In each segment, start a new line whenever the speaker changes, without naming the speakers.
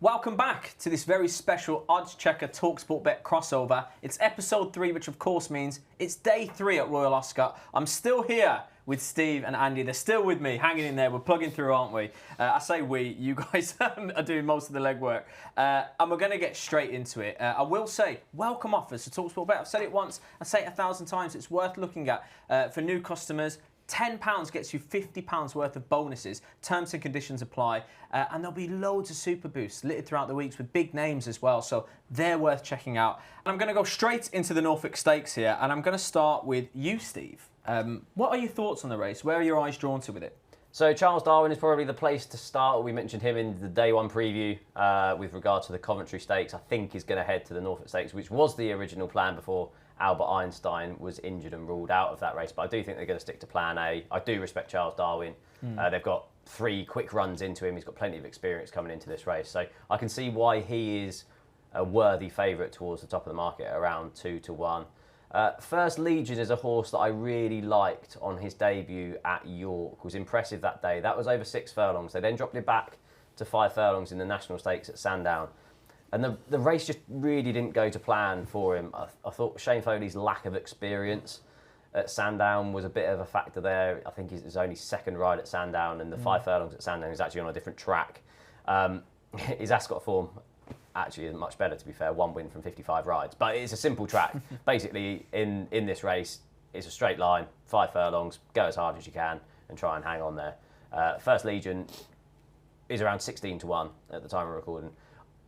Welcome back to this very special oddschecker TalkSPORT Bet crossover. It's episode 3, which of course means it's day 3 at Royal Ascot. I'm still here with Steve and Andy. They're still with me, hanging in there. We're plugging through, aren't we? I say we, you guys are doing most of the legwork. And we're going to get straight into it. I will say, welcome offers to TalkSPORT Bet. I've said it once, I say it 1,000 times. It's worth looking at for new customers. £10 gets you £50 worth of bonuses. Terms and conditions apply. And there'll be loads of super boosts littered throughout the weeks with big names as well. So they're worth checking out. And I'm going to go straight into the Norfolk Stakes here. And I'm going to start with you, Steve. What are your thoughts on the race? Where are your eyes drawn to with it?
So Charles Darwin is probably the place to start. We mentioned him in the day 1 preview with regard to the Coventry Stakes. I think he's going to head to the Norfolk Stakes, which was the original plan before Albert Einstein was injured and ruled out of that race. But I do think they're going to stick to plan A. I do respect Charles Darwin. They've got 3 quick runs into him. He's got plenty of experience coming into this race. So I can see why he is a worthy favourite towards the top of the market, around 2-1. First Legion is a horse that I really liked on his debut at York. Was impressive that day. That was over 6 furlongs. They then dropped it back to 5 furlongs in the National Stakes at Sandown. And the race just really didn't go to plan for him. I thought Shane Foley's lack of experience at Sandown was a bit of a factor there. I think it's only second ride at Sandown, and the 5 furlongs at Sandown is actually on a different track. His Ascot form actually is much better, to be fair. 1 win from 55 rides. But it's a simple track. Basically, in this race, it's a straight line, 5 furlongs, go as hard as you can and try and hang on there. First Legion is around 16-1 at the time of recording.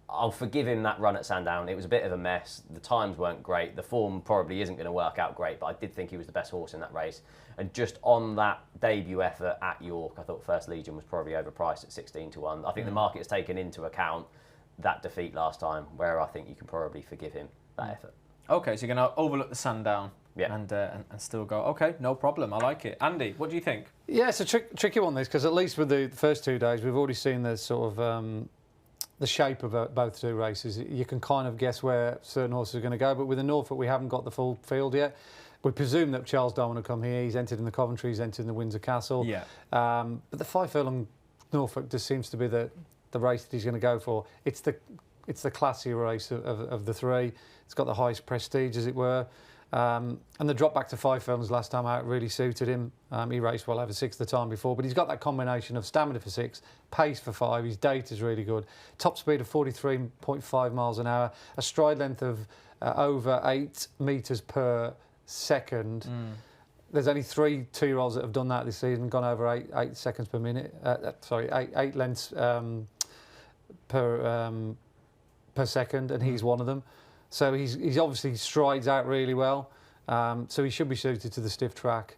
I'll forgive him that run at Sandown. It was a bit of a mess. The times weren't great. The form probably isn't going to work out great, but I did think he was the best horse in that race. And just on that debut effort at York, I thought First Legion was probably overpriced at 16-1. I think the market has taken into account that defeat last time, where I think you can probably forgive him that effort.
Okay, so you're going to overlook the Sandown and still go, okay, no problem, I like it. Andy, what do you think?
Yeah, it's a tricky one, this, because at least with the first 2 days, we've already seen the sort of the shape of both 2 races. You can kind of guess where certain horses are going to go, but with the Norfolk, we haven't got the full field yet. We presume that Charles Darwin will come here. He's entered in the Coventry, he's entered in the Windsor Castle.
Yeah.
But the 5 furlong Norfolk just seems to be the race that he's going to go for. It's the classier race of the 3. It's got the highest prestige, as it were. And the drop back to 5 furlongs last time out really suited him. He raced well over 6 the time before, but he's got that combination of stamina for 6, pace for 5. His data's really good. Top speed of 43.5 miles an hour, a stride length of over 8 metres per second. There's only 3 2-year-olds that have done that this season, gone over 8 seconds per minute. Sorry, 8 lengths per second, and he's one of them. So he's obviously strides out really well. So he should be suited to the stiff track.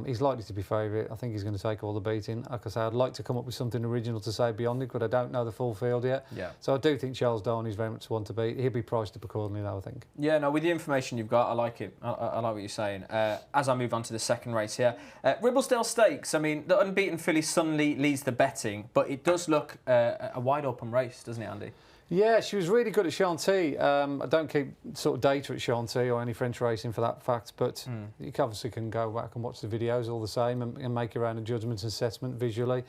He's likely to be favourite. I think he's going to take all the beating. Like I say, I'd like to come up with something original to say beyond it, but I don't know the full field yet.
Yeah.
So I do think Charles Darwin is very much one to beat. He'll be priced up accordingly, though, I think.
Yeah, no, with the information you've got, I like it. I like what you're saying. As I move on to the second race here, Ribblesdale Stakes. I mean, the unbeaten filly suddenly leads the betting, but it does look a wide open race, doesn't it, Andy?
Yeah, she was really good at Chantilly. I don't keep sort of data at Chantilly or any French racing for that fact, but you obviously can go back and watch the videos all the same and make your own judgment and assessment visually.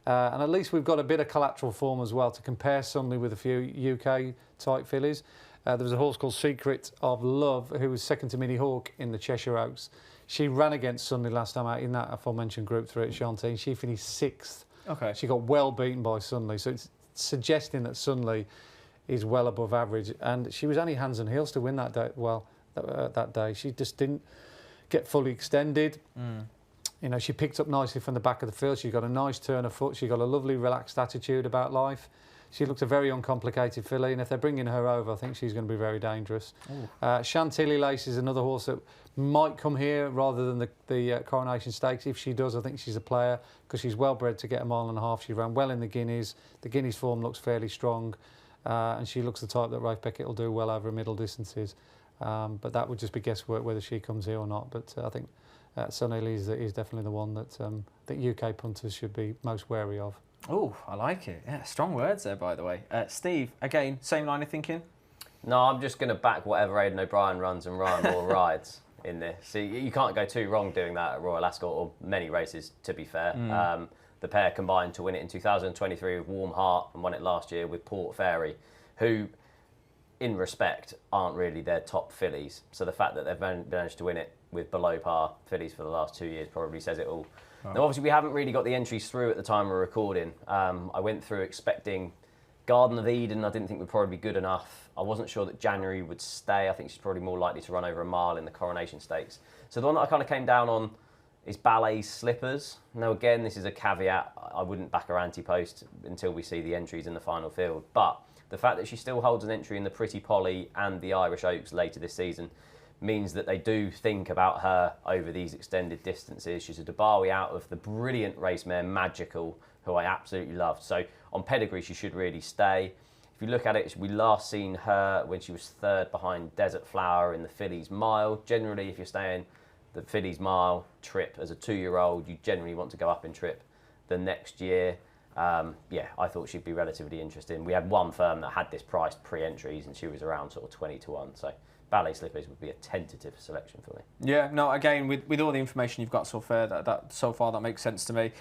And at least we've got a bit of collateral form as well to compare suddenly with a few UK-type fillies. There was a horse called Secret of Love who was second to Minnie Hawk in the Cheshire Oaks. She ran against Sunday last time out in that aforementioned Group 3 at Chantilly. She finished 6th. Okay. She got well beaten by Sunday, so it's suggesting that Sunday is well above average, and she was only hands and heels to win that day. Well, that day she just didn't get fully extended. You know, she picked up nicely from the back of the field. She got a nice turn of foot. She got a lovely relaxed attitude about life. She looked a very uncomplicated filly, and if they're bringing her over, I think she's going to be very dangerous. Chantilly Lace is another horse that might come here rather than the Coronation Stakes. If she does, I think she's a player because she's well bred to get a mile and a half. She ran well in the Guineas. The Guineas form looks fairly strong, and she looks the type that Rafe Beckett will do well over middle distances. But that would just be guesswork whether she comes here or not. But I think Sunny is definitely the one that UK punters should be most wary of.
Oh, I like it. Yeah, strong words there, by the way. Steve, again, same line of thinking?
No, I'm just going to back whatever Aidan O'Brien runs and Ryan Moore rides in this. See, you can't go too wrong doing that at Royal Ascot or many races, to be fair. the pair combined to win it in 2023 with Warm Heart and won it last year with Port Fairy, who, in respect, aren't really their top fillies. So the fact that they've managed to win it with below par fillies for the last 2 years probably says it all. Oh. Now, obviously, we haven't really got the entries through at the time we're recording. I went through expecting Garden of Eden. I didn't think would probably be good enough. I wasn't sure that January would stay. I think she's probably more likely to run over a mile in the Coronation Stakes. So the one that I kind of came down on is Ballet Slippers. Now, again, this is a caveat. I wouldn't back her anti-post until we see the entries in the final field. But the fact that she still holds an entry in the Pretty Polly and the Irish Oaks later this season means that they do think about her over these extended distances. She's a Dubawi out of the brilliant race mare Magical, who I absolutely loved. So on pedigree, she should really stay. If you look at it, we last seen her when she was third behind Desert Flower in the Fillies Mile. Generally, if you're staying the Fillies Mile trip as a 2-year-old, you generally want to go up in trip the next year. Yeah, I thought she'd be relatively interesting. We had one firm that had this priced pre-entries and she was around sort of 20 to 1. So Ballet Slippers would be a tentative selection for me. Yeah,
no, again, with all the information you've got so far, that makes sense to me.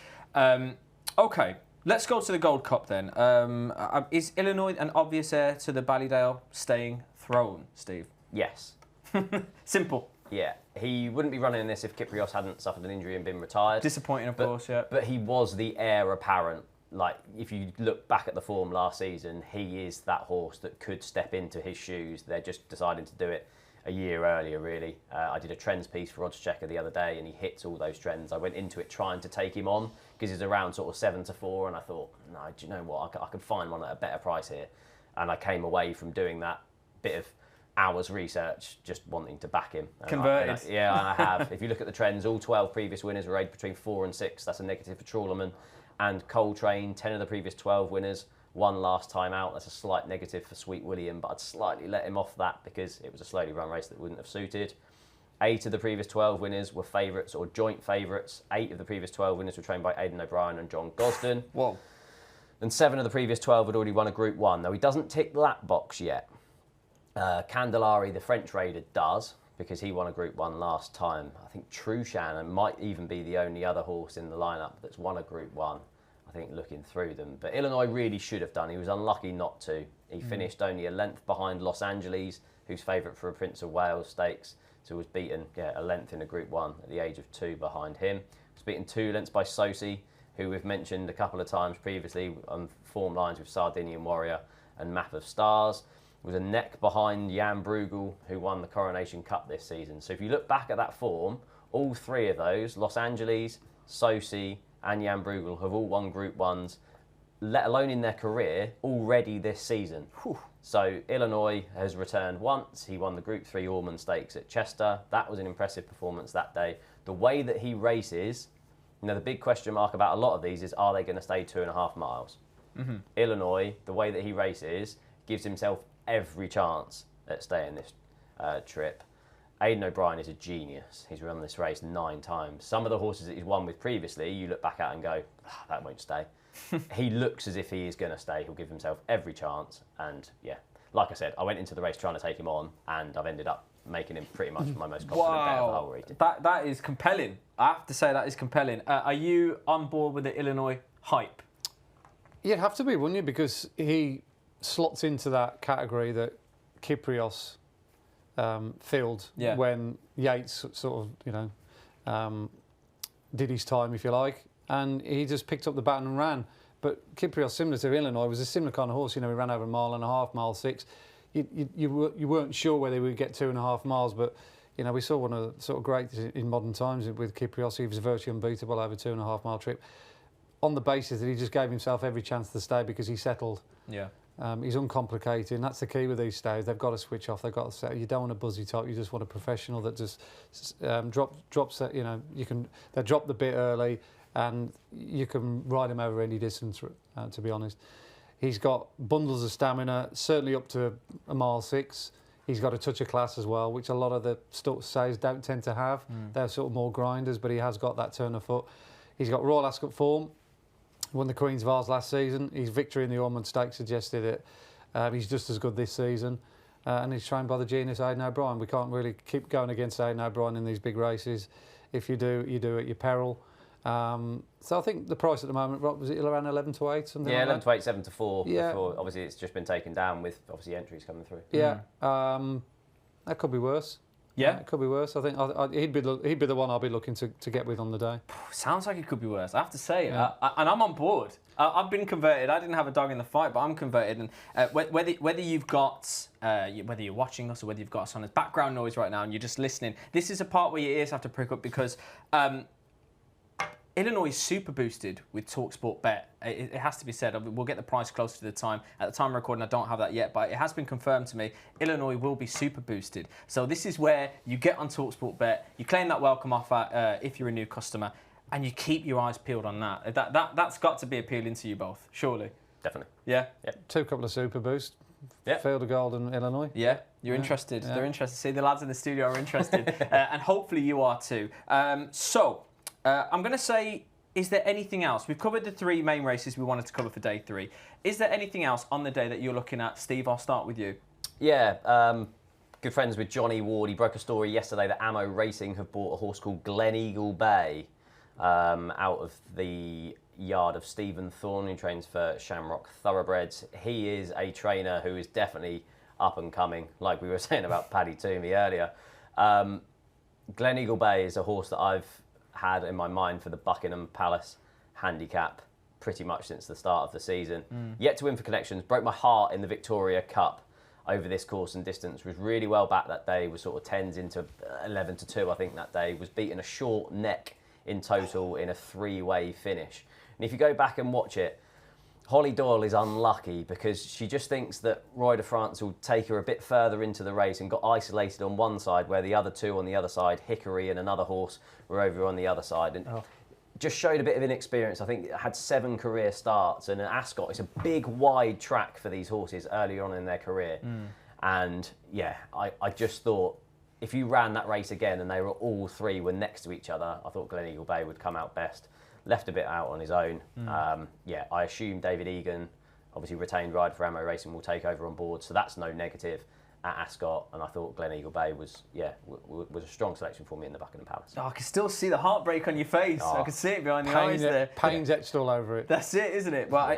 Okay, let's go to the Gold Cup then. Is Illinois an obvious heir to the Ballydale staying throne, Steve?
Yes.
Simple.
Yeah, he wouldn't be running in this if Kyprios hadn't suffered an injury and been retired.
Disappointing, of course, yeah.
But he was the heir apparent. Like, if you look back at the form last season, he is that horse that could step into his shoes. They're just deciding to do it a year earlier, really. I did a trends piece for oddschecker the other day, and he hits all those trends. I went into it trying to take him on because he's around sort of 7 to 4, and I thought, no, do you know what? I could find one at a better price here. And I came away from doing that bit of hours research just wanting to back him.
Converted.
Yeah, I have. If you look at the trends, all 12 previous winners were aged between 4 and 6. That's a negative for Trawlerman. And Coltrane, 10 of the previous 12 winners, one last time out. That's a slight negative for Sweet William, but I'd slightly let him off that because it was a slowly run race that wouldn't have suited. 8 of the previous 12 winners were favourites or joint favourites. 8 of the previous 12 winners were trained by Aidan O'Brien and John Gosden.
Whoa.
And 7 of the previous 12 had already won a Group 1. Now, he doesn't tick that box yet. Candelari, the French Raider, does, because he won a Group 1 last time. I think Trushan might even be the only other horse in the lineup that's won a Group 1, I think, looking through them. But Illinois really should have done. He was unlucky not to. He finished only a length behind Los Angeles, who's favourite for a Prince of Wales Stakes, so was beaten a length in a Group 1 at the age of 2 behind him. Was beaten 2 lengths by Sosi, who we've mentioned a couple of times previously on form lines with Sardinian Warrior and Map of Stars. Was a neck behind Jan Bruegel, who won the Coronation Cup this season. So if you look back at that form, all 3 of those, Los Angeles, Sosi and Jan Bruegel, have all won Group 1s, let alone in their career, already this season. Whew. So Illinois has returned once. He won the Group 3 Ormond Stakes at Chester. That was an impressive performance that day. The way that he races, the big question mark about a lot of these is, are they going to stay 2.5 miles? Mm-hmm. Illinois, the way that he races, gives himself every chance at staying this trip. Aidan O'Brien is a genius. He's run this race 9 times. Some of the horses that he's won with previously, you look back at and go, that won't stay. He looks as if he is going to stay. He'll give himself every chance. And yeah, like I said, I went into the race trying to take him on, and I've ended up making him pretty much my most confident bet of the whole rating.
That is compelling. I have to say that is compelling. Are you on board with the Illinois hype?
You'd have to be, wouldn't you? Because he slots into that category that Kyprios filled when Yates sort of, did his time, if you like, and he just picked up the baton and ran. But Kyprios, similar to Illinois, was a similar kind of horse. He ran over 1.5 miles, mile 6. You weren't sure whether he would get 2.5 miles, but we saw one of the sort of greats in modern times with Kyprios. He was virtually unbeatable over 2.5 mile trip, on the basis that he just gave himself every chance to stay because he settled.
Yeah.
He's uncomplicated, and that's the key with these stays. They've got to switch off. They've got to settle. You don't want a buzzy top. You just want a professional that just drops. They drop the bit early, and you can ride him over any distance. To be honest, he's got bundles of stamina, certainly up to 1.6 miles. He's got a touch of class as well, which a lot of the stays don't tend to have. They're sort of more grinders, but he has got that turn of foot. He's got Royal Ascot form. Won the Queen's Vase last season. His victory in the Ormond Stakes suggested it. He's just as good this season. And he's trained by the genius Aidan O'Brien. We can't really keep going against Aidan O'Brien in these big races. If you do, you do at your peril. So I think the price at the moment, Rob, was it around 11 to 8? Something
Yeah,
like
11 to 8, 7 to 4.
Yeah.
Before, obviously, it's just been taken down with obviously entries coming through.
Yeah, that could be worse.
Yeah,
It could be worse. I think he'd be the one I'll be looking to get with on the day.
sounds like it could be worse. I have to say,
Yeah.
and I'm on board. I've been converted. I didn't have a dog in the fight, but I'm converted. And whether you've got whether you're watching us or whether you've got us on as background noise right now and you're just listening, this is a part where your ears have to prick up because Illinois is super boosted with TalkSPORT Bet. It has to be said. We'll get the price closer to the time. At the time of recording, I don't have that yet, but it has been confirmed to me. Illinois will be super boosted. So this is where you get on TalkSPORT Bet, you claim that welcome offer if you're a new customer, and you keep your eyes peeled on that. That's got to be appealing to you both, surely.
Definitely.
Yeah?
Couple of super boosts.
Yeah.
Field of Gold and Illinois.
Yeah, you're interested. Yeah. They're interested. See, the lads in the studio are interested, and hopefully you are too. I'm going to say, is there anything else? We've covered the 3 main races we wanted to cover for day 3. Is there anything else on the day that you're looking at? Steve, I'll start with you.
Yeah, good friends with Johnny Ward. He broke a story yesterday that Ammo Racing have bought a horse called Gleneagle Bay out of the yard of Stephen Thorne, who trains for Shamrock Thoroughbreds. He is a trainer who is definitely up and coming, like we were saying about Paddy Toomey earlier. Gleneagle Bay is a horse that I've had in my mind for the Buckingham Palace handicap pretty much since the start of the season. Yet to win for connections, broke my heart in the Victoria Cup over this course and distance, was really well back that day, was sort of 10s into 11 to 2 I think that day, was beaten a short neck in total in a 3-way finish. And if you go back and watch it, Holly Doyle is unlucky because she just thinks that Ryder France will take her a bit further into the race and got isolated on one side where the other 2 on the other side, Hickory and another horse, were over on the other side. And just showed a bit of inexperience. I think it had 7 career starts, and at Ascot, it's a big, wide track for these horses early on in their career. And yeah, I just thought if you ran that race again and they were all 3 were next to each other, I thought Gleneagle Bay would come out best. Left a bit out on his own. Yeah, I assume David Egan, obviously retained Ryder for Ammo Racing, will take over on board, so that's no negative at Ascot. And I thought Gleneagle Bay was a strong selection for me in the Buckingham Palace.
Oh, I can still see the heartbreak on your face. I can see it behind the eyes there.
Pain's etched all over it.
That's it, isn't it? Well,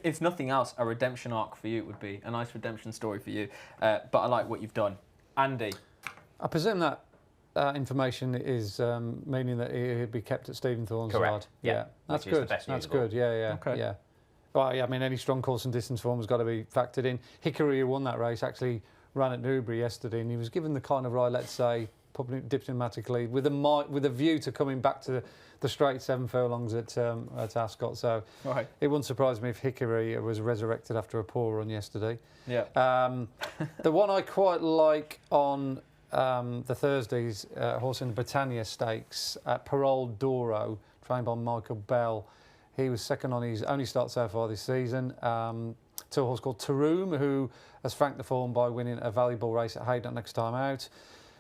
if nothing else, a redemption arc for you it would be a nice redemption story for you. But I like what you've done, Andy.
I presume that information is meaning that he'd be kept at Stephen Thorne's
Correct.
side.
Yeah.
That's
Which is
good.
the best
That's
news of all.
good. Yeah.
Okay.
Yeah. Well, yeah, I mean, any strong course and distance form has got to be factored in. Hickory, who won that race, actually ran at Newbury yesterday, and he was given the kind of ride, let's say, probably diplomatically, with a view to coming back to the straight 7 furlongs at Ascot. So it wouldn't surprise me if Hickory was resurrected after a poor run yesterday.
Yeah.
The one I quite like on the Thursday's horse in the Britannia Stakes at Parole Doro, trained by Michael Bell. He was second on his only start so far this season to a horse called Taroom, who has franked the form by winning a valuable race at Haydock next time out.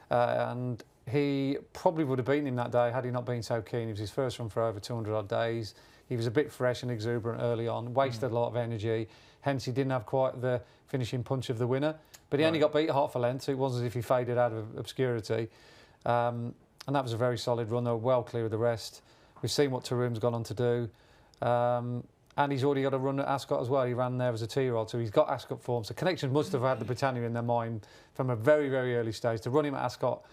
And he probably would have beaten him that day had he not been so keen. It was his first run for over 200 odd days. He was a bit fresh and exuberant early on, wasted a lot of energy, hence he didn't have quite the finishing punch of the winner. But he only got beat half a length, so it wasn't as if he faded out of obscurity. And that was a very solid run. They were well clear of the rest. We've seen what Taroom's gone on to do. And he's already got a run at Ascot as well. He ran there as a 2-year-old, so he's got Ascot form. So Connections must have had the Britannia in their mind from a very, very early stage to run him at Ascot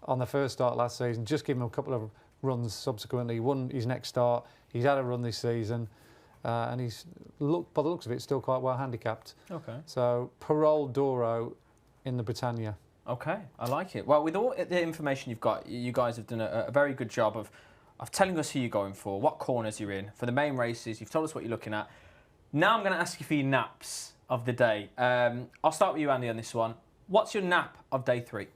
on the first start last season, just give him a couple of runs subsequently. He won his next start. He's had a run this season. And he's, by the looks of it, still quite well handicapped.
Okay.
So Parole Doro in the Britannia.
Okay, I like it. Well, with all the information you've got, you guys have done a very good job of telling us who you're going for, what corners you're in. For the main races, you've told us what you're looking at. Now I'm going to ask you for your naps of the day. I'll start with you, Andy, on this one. What's your nap of day 3?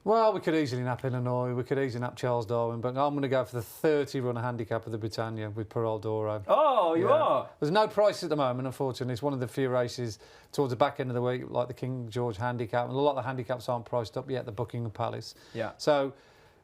Well, we could easily nap Illinois, we could easily nap Charles Darwin, but I'm going to go for the 30-run handicap of the Britannia with Parole Doro.
Oh, you are?
There's no price at the moment, unfortunately. It's one of the few races towards the back end of the week, like the King George handicap, and a lot of the handicaps aren't priced up yet at the Buckingham Palace.
Yeah.
So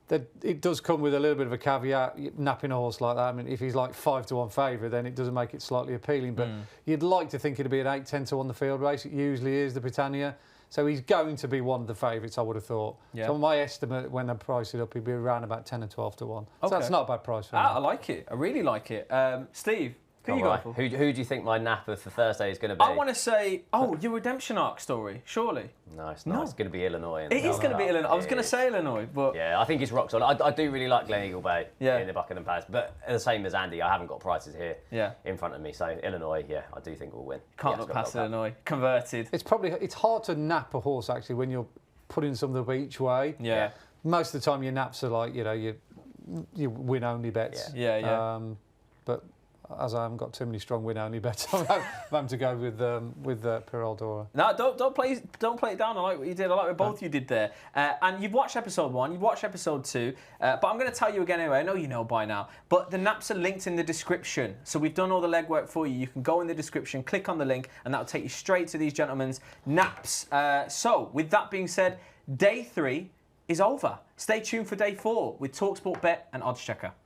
it does come with a little bit of a caveat, napping a horse like that. I mean, if he's like 5-1 favourite, then it doesn't make it slightly appealing, but you'd like to think it'd be an 8-10 to 1 the field race. It usually is, the Britannia. So he's going to be one of the favourites, I would have thought.
Yeah.
So my estimate, when I price it up, he'd be around about 10 or 12 to 1.
Okay.
So that's not a bad price for me.
I like it. I really like it. Steve, who you going for?
Who do you think my napper for Thursday is going to be?
I want to say, your redemption arc story, surely.
No, it's not. It's going to be Illinois.
It is going to be Illinois. I was going to say Illinois, but...
Yeah, I think it's rock solid. I do really like Gleneagle Bay
Yeah.
in the Buckingham Palace, but the same as Andy, I haven't got prices here
Yeah.
in front of me. So Illinois, I do think we'll win.
Can't
Yeah,
look past Illinois. Converted.
It's hard to nap a horse, actually, when you're putting something up each way.
Yeah.
Most of the time your naps are like, you win-only bets.
Yeah.
But as I haven't got too many strong win-only bets, I'm having to go with Peroldora.
No, don't play it down. I like what you did. I like what both you did there. And you've watched episode 1, you've watched episode 2, but I'm going to tell you again anyway. I know you know by now, but the naps are linked in the description. So we've done all the legwork for you. You can go in the description, click on the link, and that'll take you straight to these gentlemen's naps. So with that being said, day 3 is over. Stay tuned for day 4 with TalkSPORT Bet and oddschecker.